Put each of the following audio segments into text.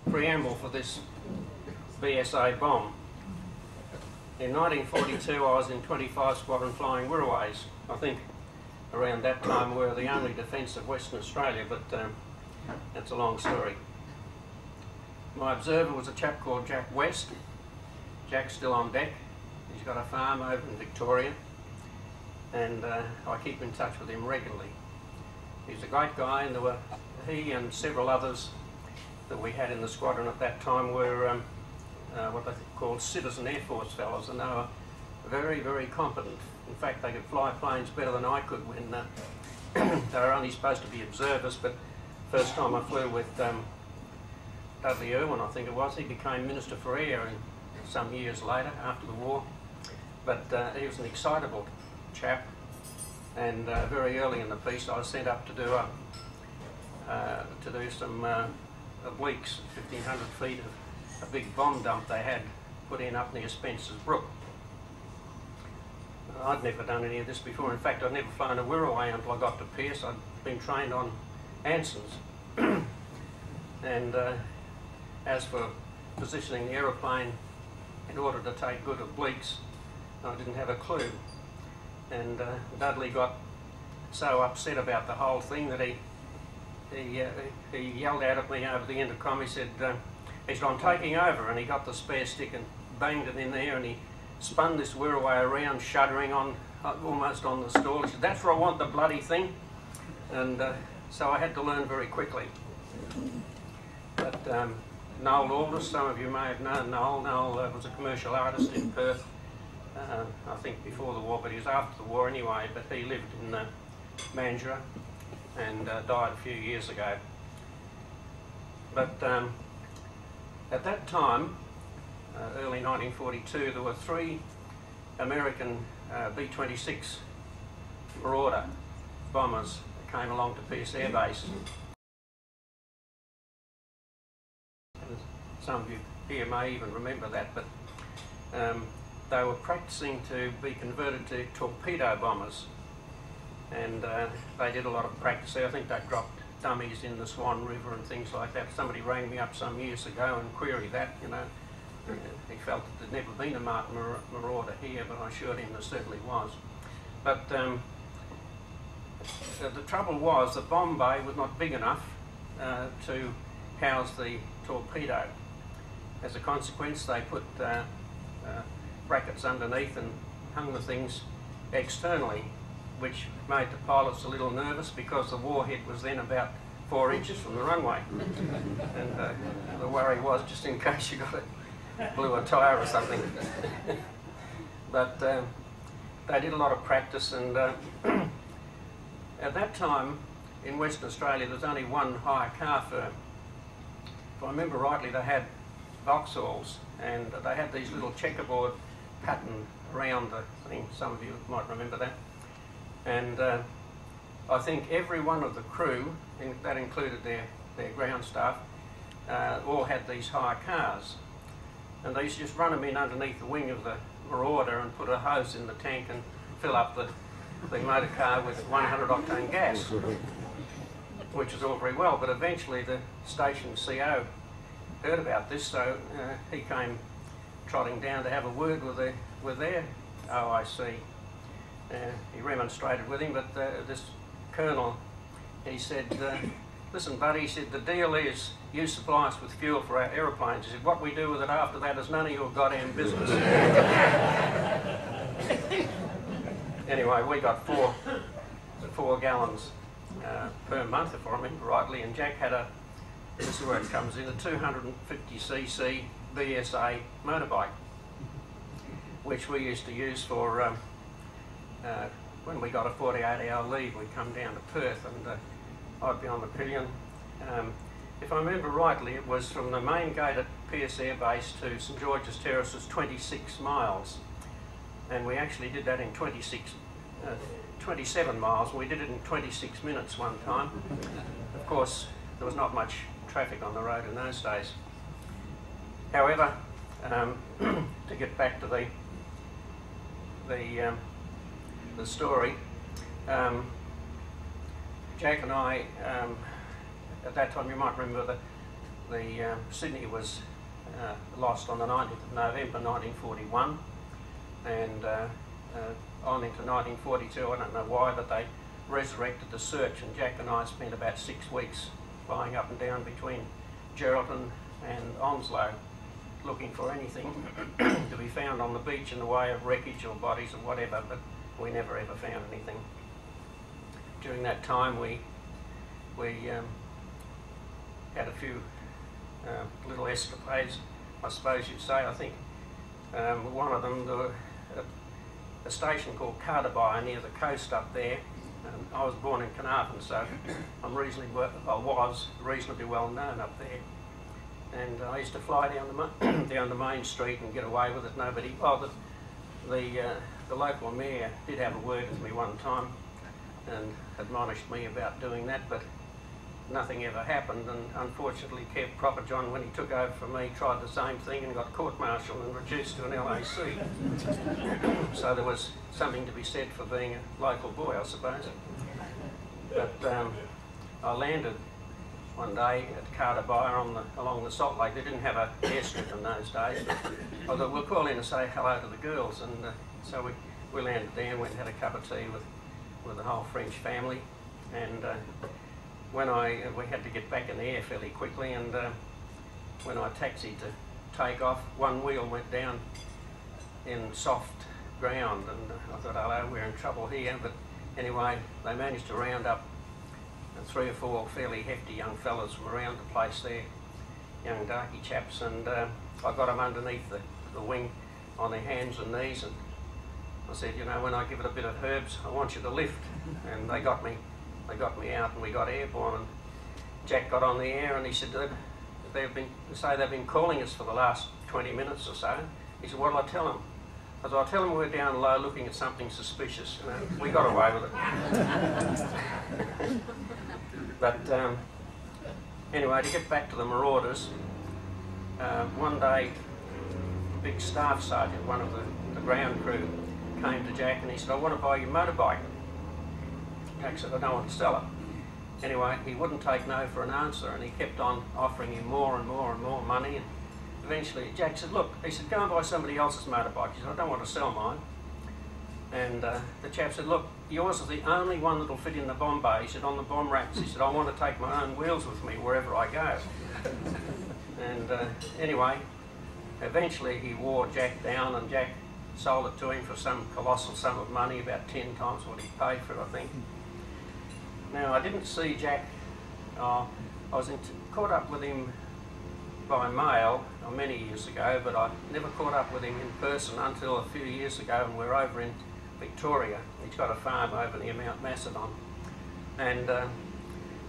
preamble for this BSA bomb. In 1942 I was in 25 Squadron flying Wirraways. I think around that time we were the only defence of Western Australia, but that's a long story. My observer was a chap called Jack West. Jack's still on deck. He's got a farm over in Victoria, and I keep in touch with him regularly. He's a great guy, and he and several others that we had in the squadron at that time were what they called citizen Air Force fellows, and they were very, very competent. In fact, they could fly planes better than I could when they were only supposed to be observers. But first time I flew with Dudley Irwin, I think it was, he became Minister for Air some years later after the war. But he was an excitable chap, and very early in the piece I was sent up to do some obliques, 1,500 feet of a big bomb dump they had put in up near Spencer's Brook. I'd never done any of this before. In fact, I'd never flown a Wirraway until I got to Pierce. I'd been trained on Ansons. And as for positioning the aeroplane in order to take good obliques, I didn't have a clue. And Dudley got so upset about the whole thing that he yelled out at me over the intercom. He said, I'm taking over, and he got the spare stick and banged it in there, and he spun this Wirraway around, shuddering almost on the stall. He said, "That's where I want the bloody thing." And so I had to learn very quickly. But Noel Aldous, some of you may have known Noel. Noel was a commercial artist in Perth, I think before the war, but he was after the war anyway. But he lived in Mandurah and died a few years ago. But at that time, early 1942, there were 3 American B-26 Marauder bombers that came along to Pierce Air Base. And some of you here may even remember that, but they were practicing to be converted to torpedo bombers, and they did a lot of practice there. I think they dropped dummies in the Swan River and things like that. Somebody rang me up some years ago and queried that, you know. He felt that there'd never been a Martin Marauder here, but I assured him there certainly was. But the trouble was the bomb bay was not big enough to house the torpedo. As a consequence, they put brackets underneath and hung the things externally, which made the pilots a little nervous because the warhead was then about 4 inches from the runway. And the worry was just in case you got it, blew a tyre or something. But they did a lot of practice, and at that time in Western Australia there was only one hire car firm. If I remember rightly, they had Vauxhalls, and they had these little checkerboard pattern around the thing. Some of you might remember that. And I think every one of the crew, that included their ground staff, all had these hire cars. And they used to just run them in underneath the wing of the Marauder and put a hose in the tank and fill up the motor car with 100 octane gas, which was all very well. But eventually the station CO heard about this, so he came trotting down to have a word with their OIC. He remonstrated with him, but this colonel, he said, "Listen, buddy," he said, "the deal is you supply us with fuel for our aeroplanes." He said, "What we do with it after that is none of your goddamn business." Anyway, we got four gallons per month, if I remember rightly, and Jack had this is where it comes in, a 250cc BSA motorbike, which we used to use for when we got a 48-hour leave. We'd come down to Perth, and I'd be on the pillion. If I remember rightly, it was from the main gate at Pierce Air Base to St George's Terraces 26 miles, and we actually did that in 27 miles, and we did it in 26 minutes one time. Of course, there was not much traffic on the road in those days. However, to get back to the story, Jack and I, at that time, you might remember Sydney was lost on the 19th of November 1941, and on into 1942, I don't know why, but they resurrected the search, and Jack and I spent about 6 weeks flying up and down between Geraldton and Onslow looking for anything to be found on the beach in the way of wreckage or bodies or whatever, but we never ever found anything. During that time we had a few little escapades, I suppose you'd say. I think one of them, there were a station called Carterby near the coast up there. I was born in Carnarvon, so I was reasonably well known up there. And I used to fly down the main street and get away with it. Nobody, well, the local mayor did have a word with me one time and admonished me about doing that, but nothing ever happened. And unfortunately, Kev Proper John, when he took over from me, tried the same thing and got court-martialed and reduced to an LAC. So there was something to be said for being a local boy, I suppose. But I landed one day at Carterby along the Salt Lake. They didn't have an airstrip in those days, but I thought we'll call in and say hello to the girls, and so we landed there and went and had a cup of tea with the whole French family. And when we had to get back in the air fairly quickly, and when I taxied to take off, one wheel went down in soft ground, and I thought, hello, we're in trouble here. But anyway, they managed to round up 3 or 4 fairly hefty young fellas from around the place there, young darky chaps, and I got them underneath the wing on their hands and knees, and I said, you know, when I give it a bit of herbs, I want you to lift. And they got me out, and we got airborne, and Jack got on the air and he said, they've been calling us for the last 20 minutes or so. He said, what'll I tell them? I said, I'll tell them we're down low looking at something suspicious. You know, we got away with it. But anyway, to get back to the Marauders, one day a big staff sergeant, one of the ground crew, came to Jack and he said, I want to buy your motorbike. Jack said, I don't want to sell it. Anyway, he wouldn't take no for an answer, and he kept on offering him more and more and more money, and eventually Jack said, look, he said, go and buy somebody else's motorbike. He said, I don't want to sell mine. And the chap said, look, yours is the only one that'll fit in the bomb bay. He said, on the bomb racks. He said, I want to take my own wheels with me wherever I go. And anyway, eventually he wore Jack down, and Jack sold it to him for some colossal sum of money, about 10 times what he paid for it, I think. Now, I didn't see Jack, I was caught up with him by mail many years ago, but I never caught up with him in person until a few years ago, and we're over in Victoria. He's got a farm over near Mount Macedon. And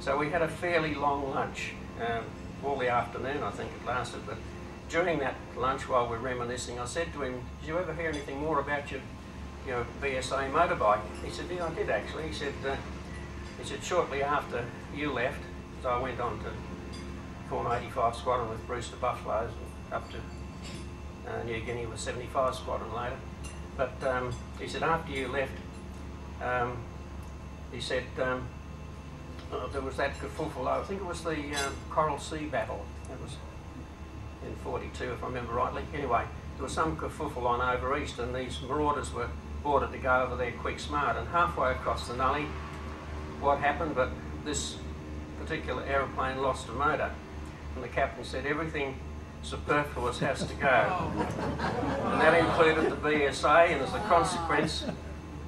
so we had a fairly long lunch, all the afternoon I think it lasted, but during that lunch while we're reminiscing, I said to him, did you ever hear anything more about your BSA motorbike? He said, yeah, I did actually. He said, shortly after you left, so I went on to Form 85 Squadron with Brewster Buffaloes, and up to New Guinea with 75 Squadron later. But he said, after you left, he said, there was that kerfuffle, I think it was the Coral Sea Battle. It was in 42, if I remember rightly. Anyway, there was some kerfuffle on over east, and these Marauders were ordered to go over there quick smart, and halfway across the Nully, what happened, but this particular aeroplane lost a motor, and the captain said everything superfluous has to go. And that included the BSA, and as a consequence,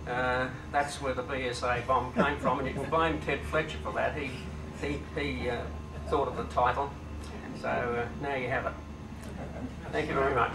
that's where the BSA bomb came from, and you can blame Ted Fletcher for that. He thought of the title. So now you have it. Thank you very much.